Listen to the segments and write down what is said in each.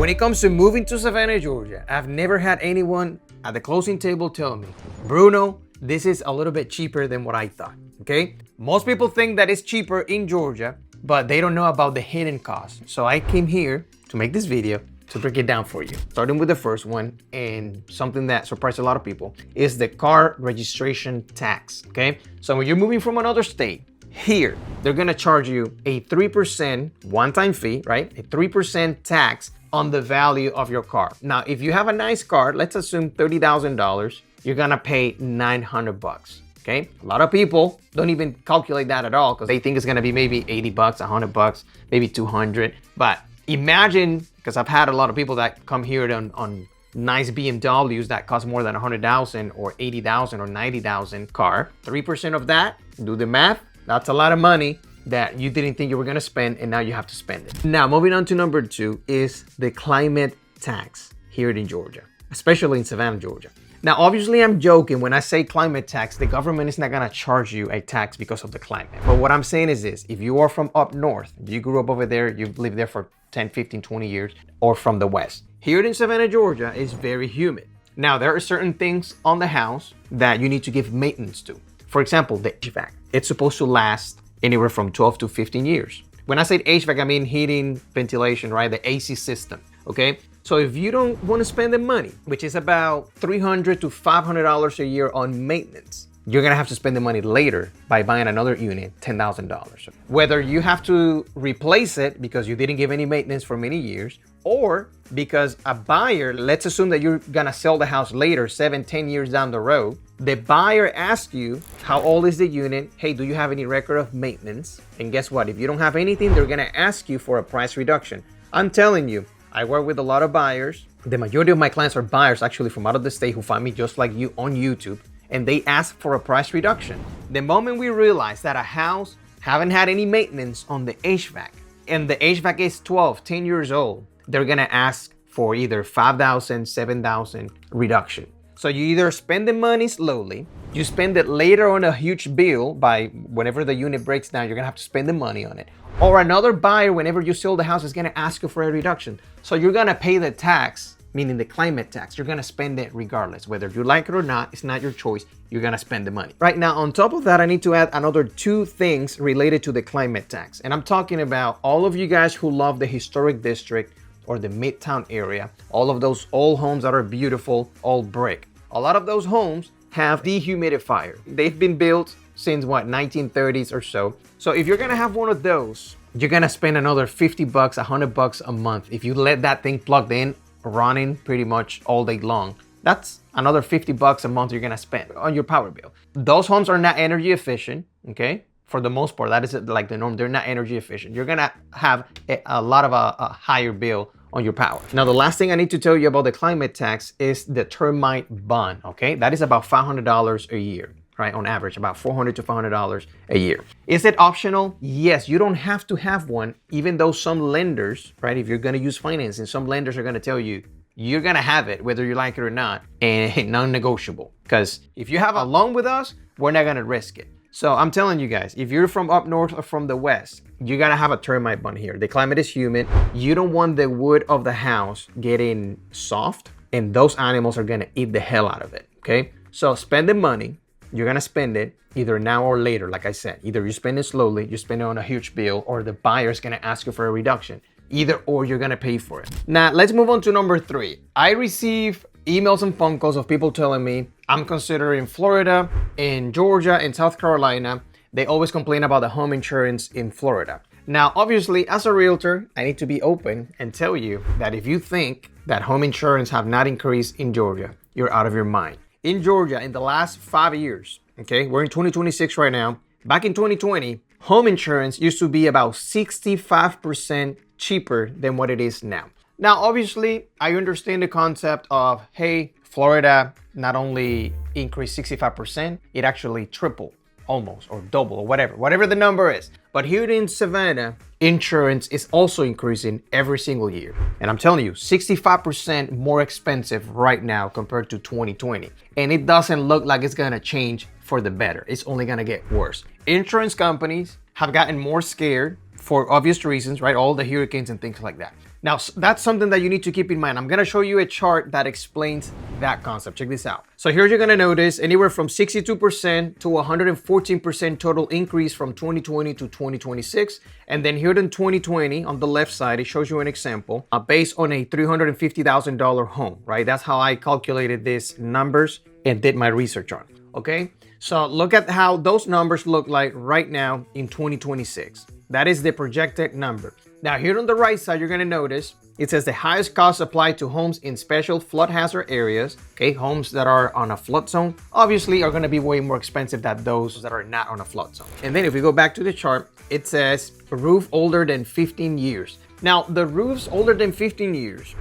When it comes to moving to Savannah, Georgia, I've never had anyone at the closing table tell me, Bruno, this is a little bit cheaper than what I thought, okay? Most people think that it's cheaper in Georgia, but they don't know about the hidden costs. So I came here to make this video to break it down for you. Starting with the first one, and something that surprised a lot of people, is the car registration tax, okay? So when you're moving from another state, here, they're gonna charge you a 3% one-time fee, right? A 3% tax on the value of your car. Now, if you have a nice car, let's assume $30,000, you're gonna pay 900 bucks, okay? A lot of people don't even calculate that at all because they think it's gonna be maybe 80 bucks, 100 bucks, maybe 200. But imagine, because I've had a lot of people that come here on nice BMWs that cost more than 100,000 or 80,000 or 90,000 car. 3% of that, do the math, that's a lot of money that you didn't think you were gonna spend, and now you have to spend it. Now, moving on to number 2 is the climate tax here in Georgia, especially in Savannah, Georgia. Now, obviously I'm joking when I say climate tax. The government is not gonna charge you a tax because of the climate. But what I'm saying is this: if you are from up north, you grew up over there, you've lived there for 10, 15, 20 years, or from the west, here in Savannah, Georgia, is very humid. Now, there are certain things on the house that you need to give maintenance to. For example, the HVAC. It's supposed to last anywhere from 12 to 15 years. When I say HVAC, I mean heating, ventilation, right? The AC system, okay? So if you don't want to spend the money, which is about $300 to $500 a year on maintenance, you're gonna have to spend the money later by buying another unit, $10,000. Whether you have to replace it because you didn't give any maintenance for many years, or because a buyer, let's assume that you're gonna sell the house later, 7, 10 years down the road, the buyer asks you, how old is the unit? Hey, do you have any record of maintenance? And guess what? If you don't have anything, they're gonna ask you for a price reduction. I'm telling you, I work with a lot of buyers. The majority of my clients are buyers actually from out of the state who find me just like you on YouTube, and they ask for a price reduction. The moment we realize that a house haven't had any maintenance on the HVAC, and the HVAC is 12, 10 years old, they're gonna ask for either 5,000, 7,000 reduction. So you either spend the money slowly, you spend it later on a huge bill by whenever the unit breaks down, you're gonna have to spend the money on it. Or another buyer, whenever you sell the house, is gonna ask you for a reduction. So you're gonna pay the tax, meaning the climate tax. You're gonna spend it regardless. Whether you like it or not, it's not your choice. You're gonna spend the money. Right now, on top of that, I need to add another 2 things related to the climate tax. And I'm talking about all of you guys who love the historic district or the Midtown area, all of those old homes that are beautiful, all brick. A lot of those homes have dehumidifier. They've been built since what, 1930s or so. So if you're gonna have one of those, you're gonna spend another 50 bucks, 100 bucks a month. If you let that thing plugged in, running pretty much all day long, that's another 50 bucks a month you're gonna spend on your power bill. Those homes are not energy efficient, okay? For the most part, that is like the norm. They're not energy efficient. You're gonna have a lot of a higher bill on your power. Now, the last thing I need to tell you about the climate tax is the termite bond, okay? That is about $500 a year, right? On average, about $400 to $500 a year. Is it optional? Yes, you don't have to have one, even though some lenders, right? If you're gonna use financing, some lenders are gonna tell you, you're gonna have it whether you like it or not, and non-negotiable. Because if you have a loan with us, we're not gonna risk it. So I'm telling you guys, if you're from up north or from the west, you gotta have a termite bond here. The climate is humid. You don't want the wood of the house getting soft, and those animals are gonna eat the hell out of it, okay? So spend the money. You're gonna spend it either now or later, like I said. Either you spend it slowly, you spend it on a huge bill, or the buyer's gonna ask you for a reduction. Either or, you're gonna pay for it. Now, let's move on to number 3. I receive emails and phone calls of people telling me, I'm considering Florida, in Georgia, in South Carolina. They always complain about the home insurance in Florida. Now, obviously, as a realtor, I need to be open and tell you that if you think that home insurance have not increased in Georgia, you're out of your mind. In Georgia, in the last 5 years, okay, we're in 2026 right now. Back in 2020, home insurance used to be about 65% cheaper than what it is now. Now, obviously, I understand the concept of, hey, Florida not only increased 65%, it actually tripled almost, or double, or whatever the number is. But here in Savannah, insurance is also increasing every single year. And I'm telling you, 65% more expensive right now compared to 2020. And it doesn't look like it's gonna change for the better. It's only gonna get worse. Insurance companies have gotten more scared for obvious reasons, right? All the hurricanes and things like that. Now, that's something that you need to keep in mind. I'm gonna show you a chart that explains that concept. Check this out. So here you're gonna notice anywhere from 62% to 114% total increase from 2020 to 2026. And then here in 2020, on the left side, it shows you an example based on a $350,000 home, right? That's how I calculated these numbers and did my research on it, okay? So look at how those numbers look like right now in 2026. That is the projected number. Now here on the right side, you're gonna notice it says the highest cost applied to homes in special flood hazard areas. Okay, homes that are on a flood zone obviously are gonna be way more expensive than those that are not on a flood zone. And then if we go back to the chart, it says roof older than 15 years. Now the roofs older than 15 years,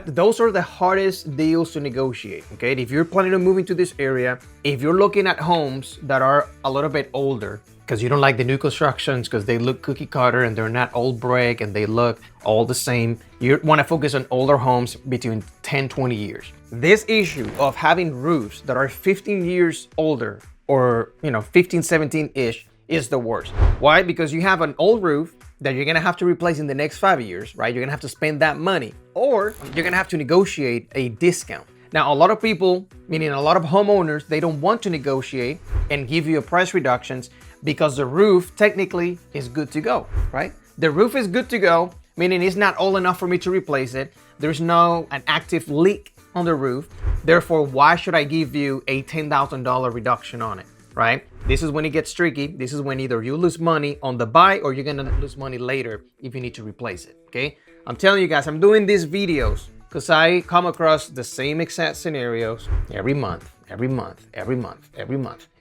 those are the hardest deals to negotiate. Okay, if you're planning on moving to this area, if you're looking at homes that are a little bit older, because you don't like the new constructions because they look cookie cutter and they're not old brick and they look all the same. You want to focus on older homes between 10, 20 years. This issue of having roofs that are 15 years older or 15, 17-ish is the worst. Why? Because you have an old roof that you're gonna have to replace in the next 5 years, right? You're gonna have to spend that money, or you're gonna have to negotiate a discount. Now, a lot of people, meaning a lot of homeowners, they don't want to negotiate and give you a price reductions because the roof technically is good to go, right? The roof is good to go, meaning it's not old enough for me to replace it. There's no an active leak on the roof. Therefore, why should I give you a $10,000 reduction on it, right? This is when it gets tricky. This is when either you lose money on the buy or you're gonna lose money later if you need to replace it, okay? I'm telling you guys, I'm doing these videos because I come across the same exact scenarios every month.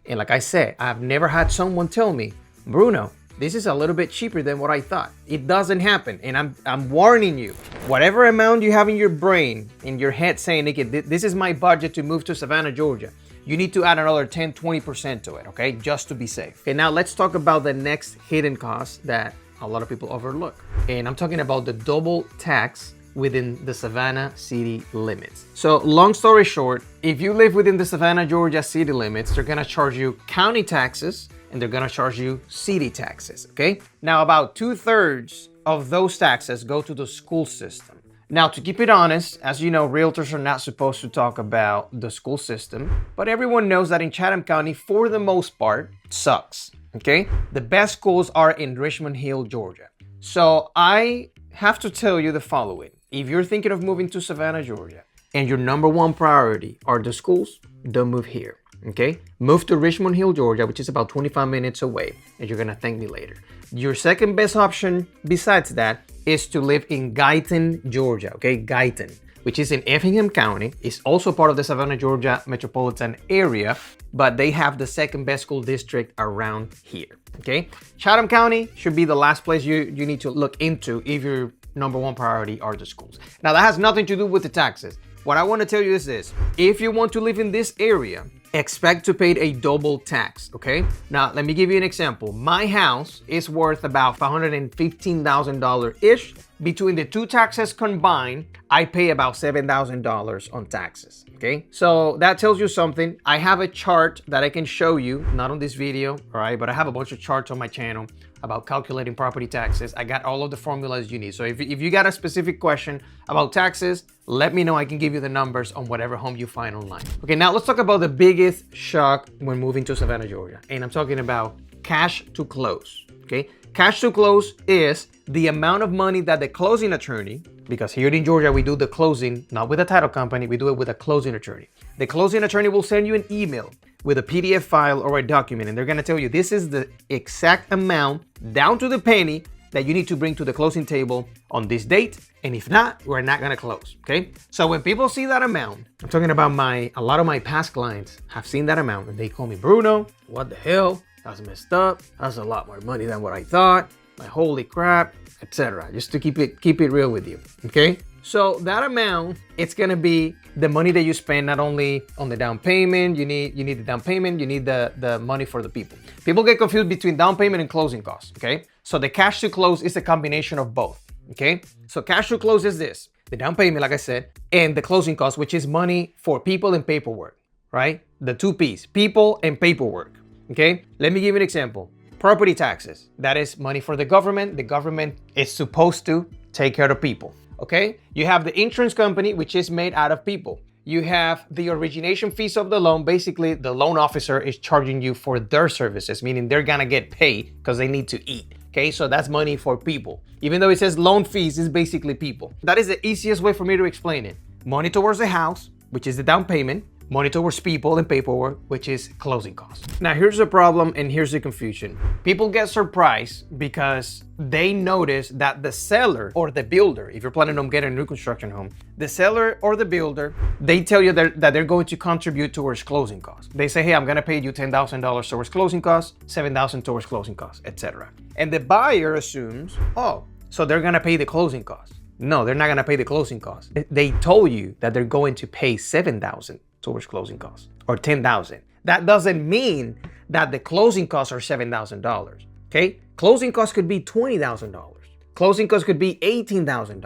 And like I said, I've never had someone tell me, Bruno, this is a little bit cheaper than what I thought. It doesn't happen. And I'm warning you, whatever amount you have in your brain, in your head saying, okay, this is my budget to move to Savannah, Georgia, you need to add another 10, 20% to it, okay? Just to be safe. Okay, now let's talk about the next hidden cost that a lot of people overlook. And I'm talking about the double tax within the Savannah city limits. So long story short, if you live within the Savannah, Georgia city limits, they're gonna charge you county taxes and they're gonna charge you city taxes, okay? Now about 2/3 of those taxes go to the school system. Now to keep it honest, as you know, realtors are not supposed to talk about the school system, but everyone knows that in Chatham County, for the most part, sucks, okay? The best schools are in Richmond Hill, Georgia. So I have to tell you the following. If you're thinking of moving to Savannah, Georgia, and your number one priority are the schools, don't move here, okay? Move to Richmond Hill, Georgia, which is about 25 minutes away, and you're gonna thank me later. Your second best option besides that is to live in Guyton, Georgia, okay? Guyton, which is in Effingham County. It's also part of the Savannah, Georgia metropolitan area, but they have the second best school district around here, okay? Chatham County should be the last place you need to look into if your number one priority are the schools. Now that has nothing to do with the taxes. What I want to tell you is this: if you want to live in this area, expect to pay a double tax, okay? Now, let me give you an example. My house is worth about $515,000-ish. Between the two taxes combined, I pay about $7,000 on taxes, okay? So that tells you something. I have a chart that I can show you, not on this video, all right? But I have a bunch of charts on my channel about calculating property taxes. I got all of the formulas you need. So if you got a specific question about taxes, let me know. I can give you the numbers on whatever home you find online. Okay, now let's talk about the biggest shock when moving to Savannah, Georgia. And I'm talking about cash to close, okay? Cash to close is the amount of money that the closing attorney, because here in Georgia, we do the closing, not with a title company, we do it with a closing attorney. The closing attorney will send you an email with a PDF file or a document, and they're gonna tell you this is the exact amount down to the penny that you need to bring to the closing table on this date. And if not, we're not gonna close, okay? So when people see that amount, I'm talking about a lot of my past clients have seen that amount and they call me, Bruno, what the hell? That's messed up. That's a lot more money than what I thought. Like, holy crap, etc. Just to keep it real with you, okay? So that amount, it's gonna be the money that you spend not only on the down payment, you need the down payment, you need the money for the people. People get confused between down payment and closing costs, okay? So the cash to close is a combination of both, okay? So cash to close is this, the down payment, like I said, and the closing cost, which is money for people and paperwork, right? The two P's, people and paperwork, okay? Let me give you an example. Property taxes, that is money for the government. The government is supposed to take care of people. okay? You have the insurance company, which is made out of people. You have the origination fees of the loan. Basically, the loan officer is charging you for their services, meaning they're gonna get paid because they need to eat, okay? So that's money for people. Even though it says loan fees, it's basically people. That is the easiest way for me to explain it. Money towards the house, which is the down payment. Money towards people and paperwork, which is closing costs. Now, here's the problem and here's the confusion. People get surprised because they notice that the seller or the builder, if you're planning on getting a new construction home, the seller or the builder, they tell you that they're going to contribute towards closing costs. They say, hey, I'm gonna pay you $10,000 towards closing costs, $7,000 towards closing costs, etc. And the buyer assumes, oh, so they're gonna pay the closing costs. No, they're not gonna pay the closing costs. They told you that they're going to pay $7,000 towards closing costs or $10,000. That doesn't mean that the closing costs are $7,000. Okay, closing costs could be $20,000. Closing costs could be $18,000,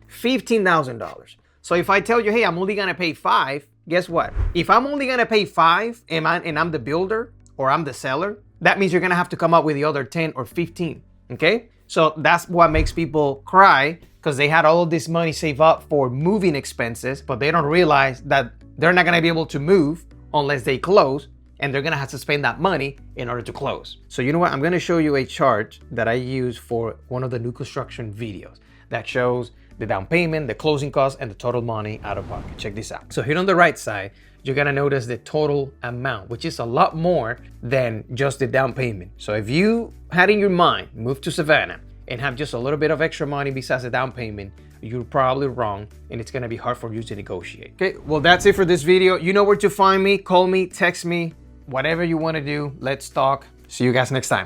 $15,000. So if I tell you, hey, I'm only gonna pay $5,000, guess what? If I'm only gonna pay $5,000 and I'm the builder or I'm the seller, that means you're gonna have to come up with the other $10,000 or $15,000. Okay, so that's what makes people cry, because they had all of this money saved up for moving expenses, but they don't realize that they're not gonna be able to move unless they close, and they're gonna have to spend that money in order to close. So you know what? I'm gonna show you a chart that I use for one of the new construction videos that shows the down payment, the closing costs, and the total money out of pocket. Check this out. So here on the right side, you're gonna notice the total amount, which is a lot more than just the down payment. So if you had in your mind, move to Savannah and have just a little bit of extra money besides the down payment, you're probably wrong, and it's gonna be hard for you to negotiate. Okay, well, that's it for this video. You know where to find me. Call me, text me, whatever you wanna do. Let's talk. See you guys next time.